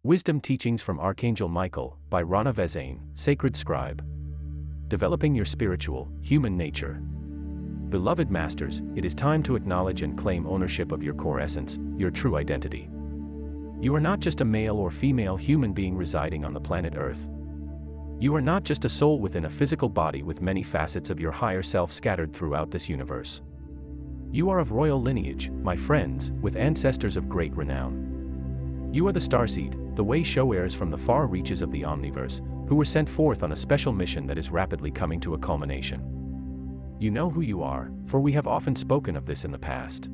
Wisdom Teachings from Archangel Michael, by Rana Vezane, Sacred Scribe. Developing your spiritual, human nature. Beloved Masters, it is time to acknowledge and claim ownership of your core essence, your true identity. You are not just a male or female human being residing on the planet Earth. You are not just a soul within a physical body with many facets of your higher self scattered throughout this universe. You are of royal lineage, my friends, with ancestors of great renown. You are the starseed, the way show heirs from the far reaches of the omniverse, who were sent forth on a special mission that is rapidly coming to a culmination. You know who you are, for we have often spoken of this in the past.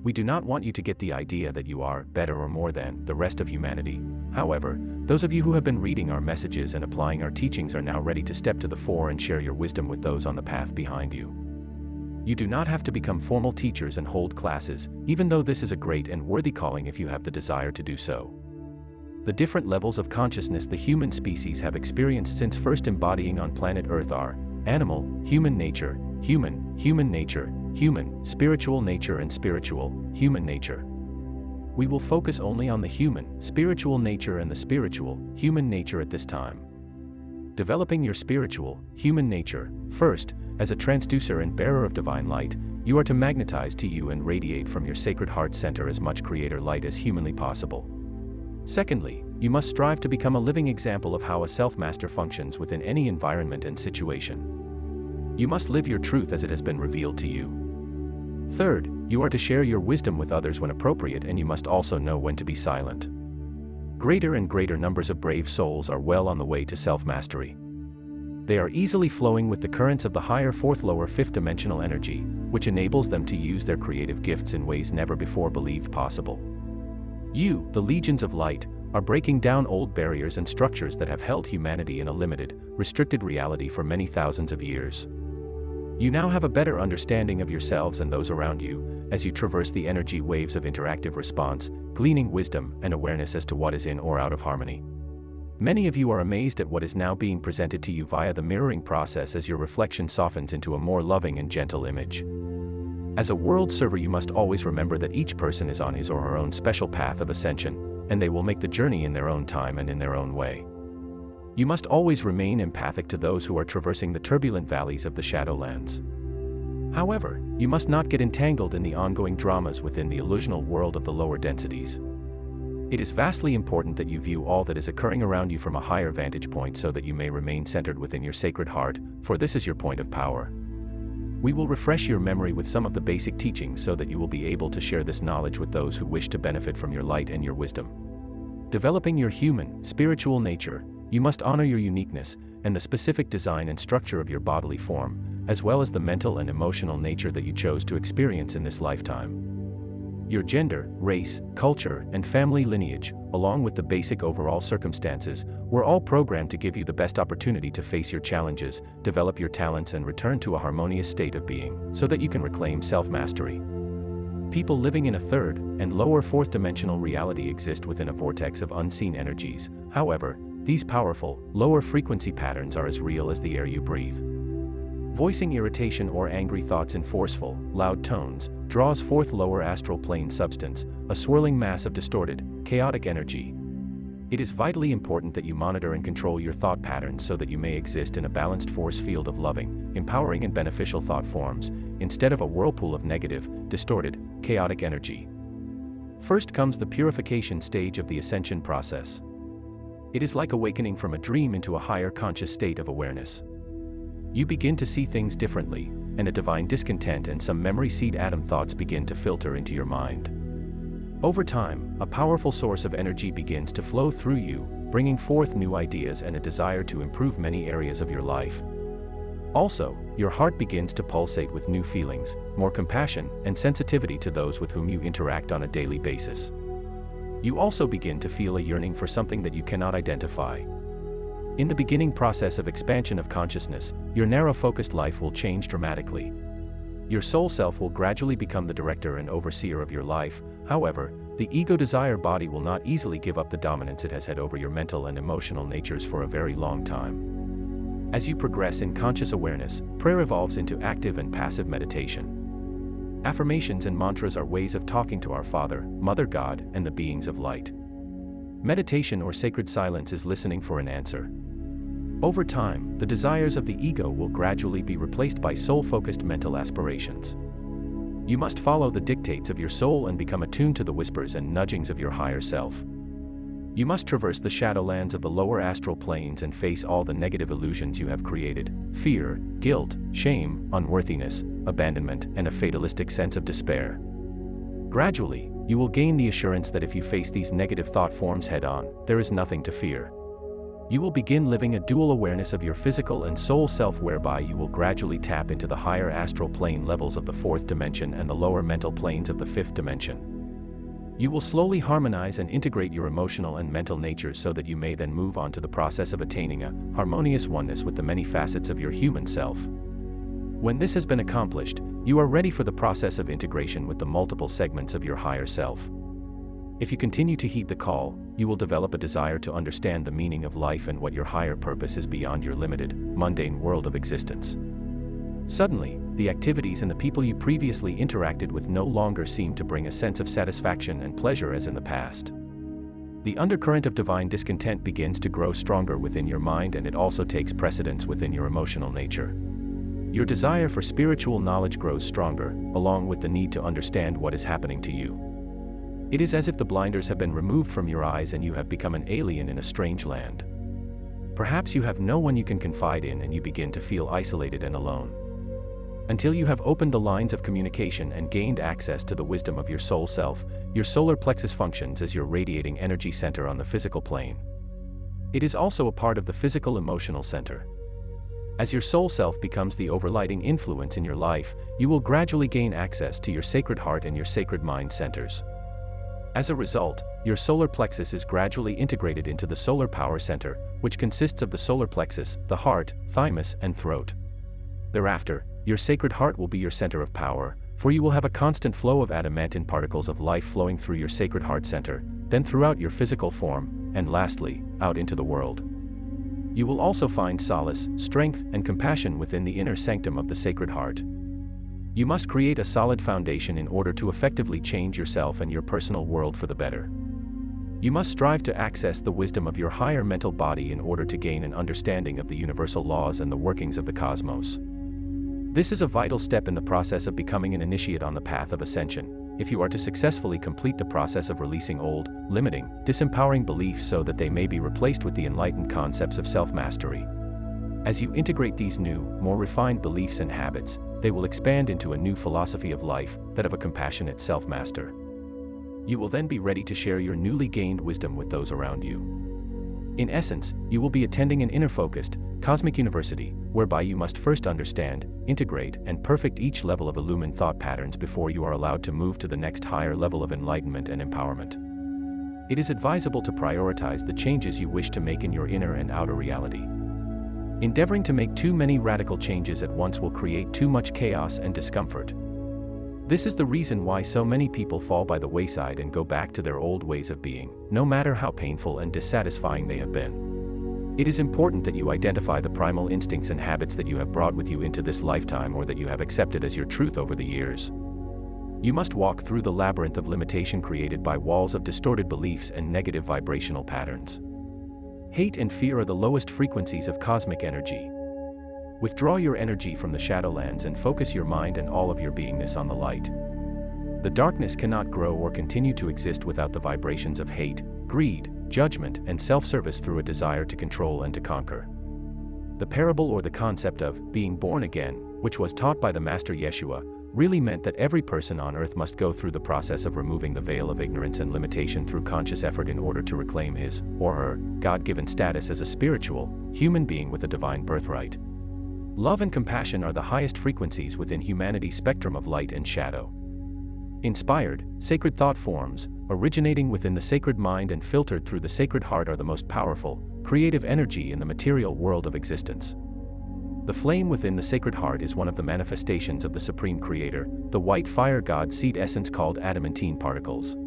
We do not want you to get the idea that you are better or more than the rest of humanity. However, those of you who have been reading our messages and applying our teachings are now ready to step to the fore and share your wisdom with those on the path behind you. You do not have to become formal teachers and hold classes, even though this is a great and worthy calling if you have the desire to do so. The different levels of consciousness the human species have experienced since first embodying on planet Earth are animal, human nature, human nature, human, spiritual nature and spiritual, human nature. We will focus only on the human, spiritual nature and the spiritual, human nature at this time. Developing your spiritual, human nature. First, as a transducer and bearer of divine light, you are to magnetize to you and radiate from your sacred heart center as much creator light as humanly possible. Secondly, you must strive to become a living example of how a self-master functions within any environment and situation. You must live your truth as it has been revealed to you. Third, you are to share your wisdom with others when appropriate, and you must also know when to be silent. Greater and greater numbers of brave souls are well on the way to self-mastery. They are easily flowing with the currents of the higher fourth lower fifth dimensional energy, which enables them to use their creative gifts in ways never before believed possible. You, the legions of light, are breaking down old barriers and structures that have held humanity in a limited, restricted reality for many thousands of years. You now have a better understanding of yourselves and those around you, as you traverse the energy waves of interactive response, gleaning wisdom and awareness as to what is in or out of harmony. Many of you are amazed at what is now being presented to you via the mirroring process as your reflection softens into a more loving and gentle image. As a world server, you must always remember that each person is on his or her own special path of ascension, and they will make the journey in their own time and in their own way. You must always remain empathic to those who are traversing the turbulent valleys of the Shadowlands. However, you must not get entangled in the ongoing dramas within the illusional world of the lower densities. It is vastly important that you view all that is occurring around you from a higher vantage point so that you may remain centered within your sacred heart, for this is your point of power. We will refresh your memory with some of the basic teachings so that you will be able to share this knowledge with those who wish to benefit from your light and your wisdom. Developing your human, spiritual nature, you must honor your uniqueness and the specific design and structure of your bodily form, as well as the mental and emotional nature that you chose to experience in this lifetime. Your gender, race, culture, and family lineage, along with the basic overall circumstances, were all programmed to give you the best opportunity to face your challenges, develop your talents and return to a harmonious state of being, so that you can reclaim self-mastery. People living in a third and lower fourth dimensional reality exist within a vortex of unseen energies. However, these powerful, lower frequency patterns are as real as the air you breathe. Voicing irritation or angry thoughts in forceful, loud tones, draws forth lower astral plane substance, a swirling mass of distorted, chaotic energy. It is vitally important that you monitor and control your thought patterns so that you may exist in a balanced force field of loving, empowering and beneficial thought forms, instead of a whirlpool of negative, distorted, chaotic energy. First comes the purification stage of the ascension process. It is like awakening from a dream into a higher conscious state of awareness. You begin to see things differently, and a divine discontent and some memory seed atom thoughts begin to filter into your mind. Over time, a powerful source of energy begins to flow through you, bringing forth new ideas and a desire to improve many areas of your life. Also, your heart begins to pulsate with new feelings, more compassion, and sensitivity to those with whom you interact on a daily basis. You also begin to feel a yearning for something that you cannot identify. In the beginning process of expansion of consciousness, your narrow-focused life will change dramatically. Your soul self will gradually become the director and overseer of your life. However, the ego desire body will not easily give up the dominance it has had over your mental and emotional natures for a very long time. As you progress in conscious awareness, prayer evolves into active and passive meditation. Affirmations and mantras are ways of talking to our Father, Mother God, and the beings of light. Meditation or sacred silence is listening for an answer. Over time, the desires of the ego will gradually be replaced by soul-focused mental aspirations. You must follow the dictates of your soul and become attuned to the whispers and nudgings of your higher self. You must traverse the shadowlands of the lower astral planes and face all the negative illusions you have created: fear, guilt, shame, unworthiness, abandonment, and a fatalistic sense of despair. Gradually, you will gain the assurance that if you face these negative thought forms head-on, there is nothing to fear. You will begin living a dual awareness of your physical and soul self, whereby you will gradually tap into the higher astral plane levels of the fourth dimension and the lower mental planes of the fifth dimension. You will slowly harmonize and integrate your emotional and mental natures so that you may then move on to the process of attaining a harmonious oneness with the many facets of your human self. When this has been accomplished, you are ready for the process of integration with the multiple segments of your higher self. If you continue to heed the call, you will develop a desire to understand the meaning of life and what your higher purpose is beyond your limited, mundane world of existence. Suddenly, the activities and the people you previously interacted with no longer seem to bring a sense of satisfaction and pleasure as in the past. The undercurrent of divine discontent begins to grow stronger within your mind, and it also takes precedence within your emotional nature. Your desire for spiritual knowledge grows stronger, along with the need to understand what is happening to you. It is as if the blinders have been removed from your eyes and you have become an alien in a strange land. Perhaps you have no one you can confide in, and you begin to feel isolated and alone. Until you have opened the lines of communication and gained access to the wisdom of your soul self, your solar plexus functions as your radiating energy center on the physical plane. It is also a part of the physical emotional center. As your soul self becomes the overlighting influence in your life, you will gradually gain access to your sacred heart and your sacred mind centers. As a result, your solar plexus is gradually integrated into the solar power center, which consists of the solar plexus, the heart, thymus, and throat. Thereafter, your sacred heart will be your center of power, for you will have a constant flow of adamantine particles of life flowing through your sacred heart center, then throughout your physical form, and lastly, out into the world. You will also find solace, strength, and compassion within the inner sanctum of the sacred heart. You must create a solid foundation in order to effectively change yourself and your personal world for the better. You must strive to access the wisdom of your higher mental body in order to gain an understanding of the universal laws and the workings of the cosmos. This is a vital step in the process of becoming an initiate on the path of ascension, if you are to successfully complete the process of releasing old, limiting, disempowering beliefs so that they may be replaced with the enlightened concepts of self-mastery. As you integrate these new, more refined beliefs and habits, they will expand into a new philosophy of life, that of a compassionate self-master. You will then be ready to share your newly gained wisdom with those around you. In essence, you will be attending an inner-focused, cosmic university, whereby you must first understand, integrate, and perfect each level of illumined thought patterns before you are allowed to move to the next higher level of enlightenment and empowerment. It is advisable to prioritize the changes you wish to make in your inner and outer reality. Endeavoring to make too many radical changes at once will create too much chaos and discomfort. This is the reason why so many people fall by the wayside and go back to their old ways of being, no matter how painful and dissatisfying they have been. It is important that you identify the primal instincts and habits that you have brought with you into this lifetime, or that you have accepted as your truth over the years. You must walk through the labyrinth of limitation created by walls of distorted beliefs and negative vibrational patterns. Hate and fear are the lowest frequencies of cosmic energy. Withdraw your energy from the shadowlands and focus your mind and all of your beingness on the light. The darkness cannot grow or continue to exist without the vibrations of hate, greed, judgment, and self-service through a desire to control and to conquer. The parable or the concept of being born again, which was taught by the Master Yeshua, really meant that every person on earth must go through the process of removing the veil of ignorance and limitation through conscious effort in order to reclaim his, or her, God-given status as a spiritual, human being with a divine birthright. Love and compassion are the highest frequencies within humanity's spectrum of light and shadow. Inspired, sacred thought forms, originating within the sacred mind and filtered through the sacred heart, are the most powerful, creative energy in the material world of existence. The flame within the sacred heart is one of the manifestations of the Supreme Creator, the white fire God seed essence called adamantine particles.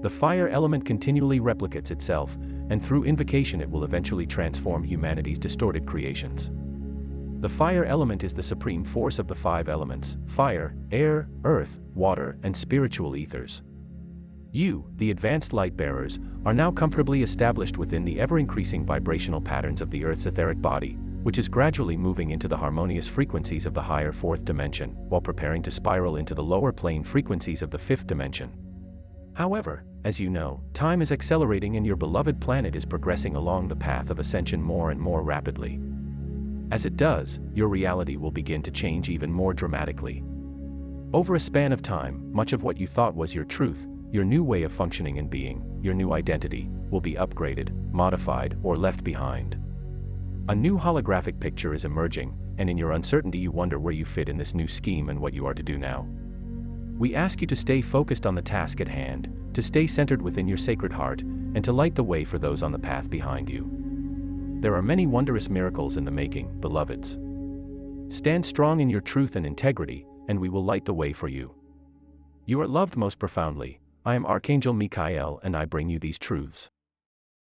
The fire element continually replicates itself, and through invocation it will eventually transform humanity's distorted creations. The fire element is the supreme force of the five elements: fire, air, earth, water, and spiritual ethers. You, the advanced light bearers, are now comfortably established within the ever-increasing vibrational patterns of the Earth's etheric body, which is gradually moving into the harmonious frequencies of the higher fourth dimension, while preparing to spiral into the lower plane frequencies of the fifth dimension. However, as you know, time is accelerating and your beloved planet is progressing along the path of ascension more and more rapidly. As it does, your reality will begin to change even more dramatically. Over a span of time, much of what you thought was your truth, your new way of functioning and being, your new identity, will be upgraded, modified, or left behind. A new holographic picture is emerging, and in your uncertainty you wonder where you fit in this new scheme and what you are to do now. We ask you to stay focused on the task at hand, to stay centered within your sacred heart, and to light the way for those on the path behind you. There are many wondrous miracles in the making, beloveds. Stand strong in your truth and integrity, and we will light the way for you. You are loved most profoundly. I am Archangel Michael and I bring you these truths.